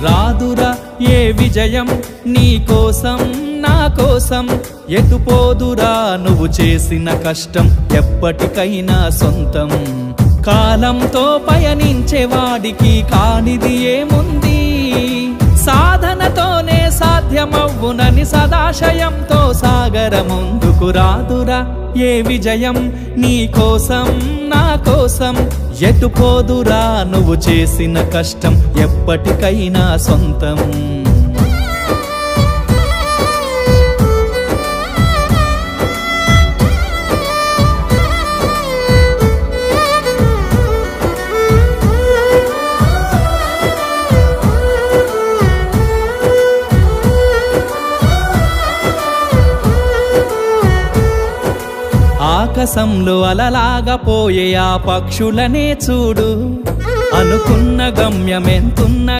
రాదురా ఏ విజయం నీ కోసం నా కోసం, ఎటుపోదురా నువ్వు చేసిన కష్టం ఎప్పటికైనా సొంతం. కాలంతో పయనించేవాడికి కానిది ఏముంది, సాధనతోనే సాధ్యమవ్వునని సదాశయంతో సాగర ముందుకు. రాదురా ఏ విజయం నీ కోసం నా కోసం, ఎటుపోదురా నువ్వు చేసిన కష్టం ఎప్పటికైనా సొంతం. ఆకాశంలో అలలాగా పోయే ఆ పక్షులనే చూడు, అనుకున్న గమ్యమెంతున్న